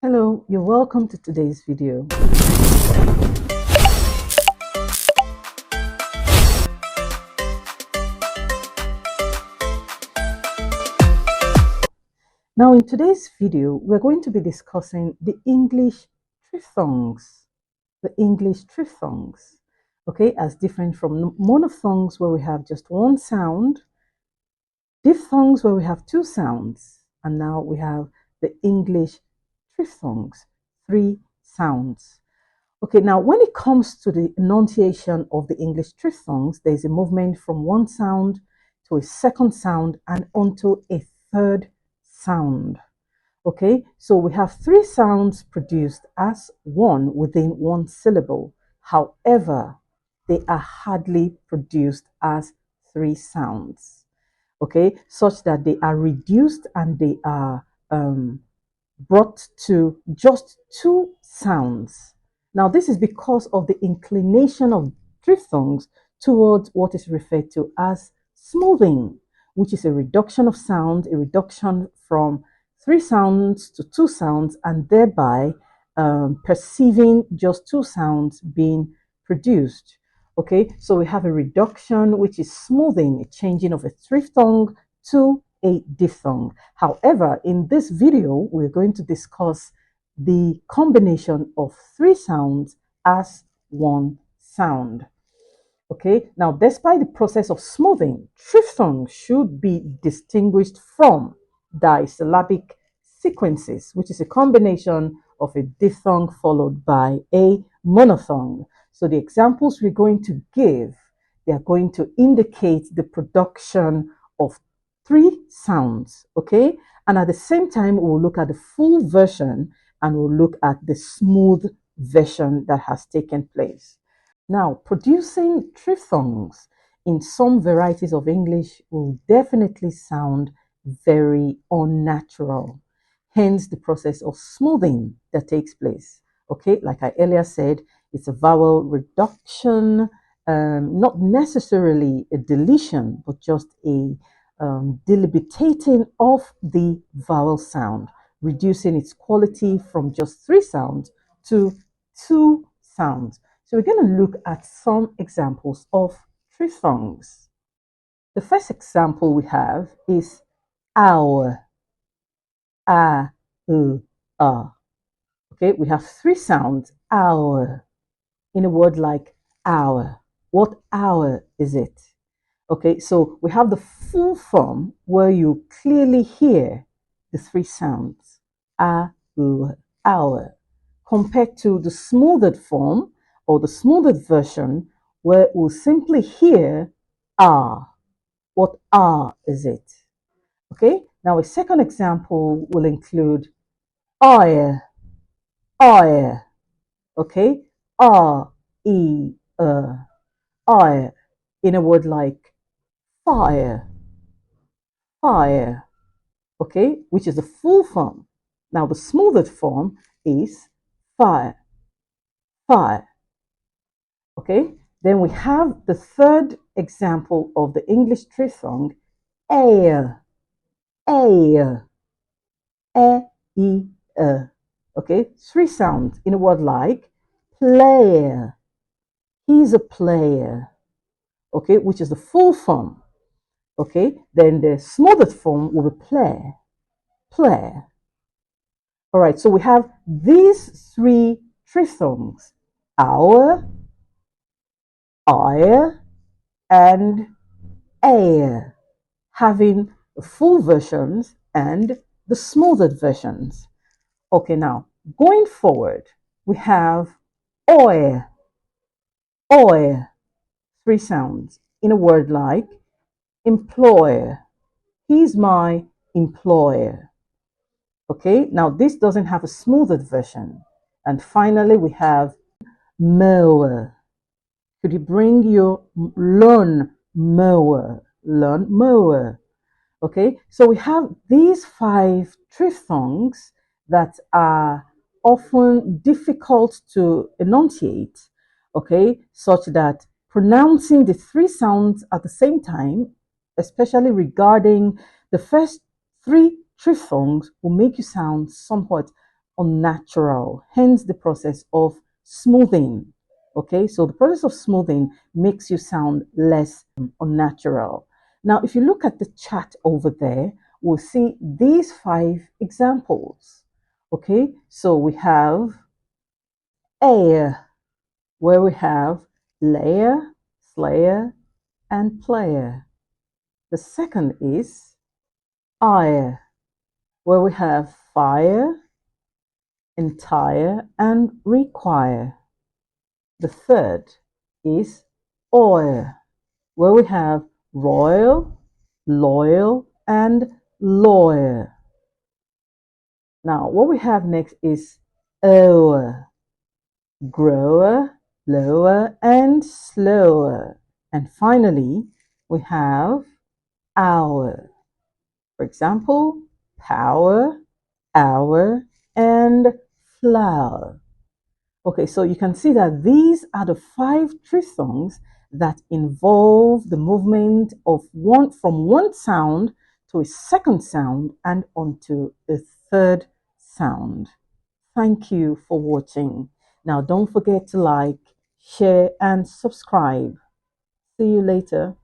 Hello, you're welcome to today's video. Now in today's video, we're going to be discussing the English triphthongs. The English triphthongs, okay, as different from monophthongs where we have just one sound, diphthongs where we have two sounds, and now we have the English triphthongs, three sounds. Okay, now when it comes to the enunciation of the English triphthongs, there's a movement from one sound to a second sound and onto a third sound. Okay, so we have three sounds produced as one within one syllable. However, they are hardly produced as three sounds. Okay, such that they are reduced and they are brought to just two sounds. Now, this is because of the inclination of triphthongs towards what is referred to as smoothing, which is a reduction of sound, a reduction from three sounds to two sounds, and thereby perceiving just two sounds being produced. Okay, so we have a reduction, which is smoothing, a changing of a triphthong to a diphthong. However, in this video, we're going to discuss the combination of three sounds as one sound. Okay, now despite the process of smoothing, triphthongs should be distinguished from disyllabic sequences, which is a combination of a diphthong followed by a monophthong. So the examples we're going to give, they are going to indicate the production of three sounds, okay? And at the same time, we'll look at the full version and we'll look at the smooth version that has taken place. Now, producing triphthongs in some varieties of English will definitely sound very unnatural. Hence, the process of smoothing that takes place. Okay, like I earlier said, it's a vowel reduction, not necessarily a deletion, but just a delimitating of the vowel sound, reducing its quality from just three sounds to two sounds. So we're going to look at some examples of triphthongs. The first example we have is our, a, Okay, we have three sounds, our, in a word like hour. What hour is it? Okay, so we have the full form where you clearly hear the three sounds, hour, compared to the smoothed form or the smoothed version where we'll simply hear ah. What ah is it? Okay, now a second example will include I, okay, R, E, I, in a word like fire, okay, which is the full form. Now the smoothed form is fire, okay. Then we have the third example of the English triphthong, air, e, okay, three sounds in a word like player, he's a player, okay, which is the full form. Okay, then the smoothed form will be play. All right, so we have these three triphthongs, our, and air, having the full versions and the smoothed versions. Okay, now going forward, we have oi, three sounds in a word like employer, he's my employer. Okay, now this doesn't have a smoothed version. And finally, we have mower. Could you bring your learn mower? Learn mower. Okay, so we have these five triphthongs that are often difficult to enunciate, okay, such that pronouncing the three sounds at the same time, especially regarding the first three triphthongs, will make you sound somewhat unnatural, hence the process of smoothing. Okay, so the process of smoothing makes you sound less unnatural. Now, if you look at the chart over there, we'll see these 5 examples. Okay, so we have air, where we have layer, slayer, and player. The second is ire, where we have fire, entire, and require. The third is oil, where we have royal, loyal, and lawyer. Now, what we have next is over, grower, lower, and slower. And finally, we have hour. For example, power, hour, and flower. Okay, so you can see that these are the 5 triphthongs that involve the movement of one from one sound to a second sound and onto a third sound. Thank you for watching. Now don't forget to like, share, and subscribe. See you later.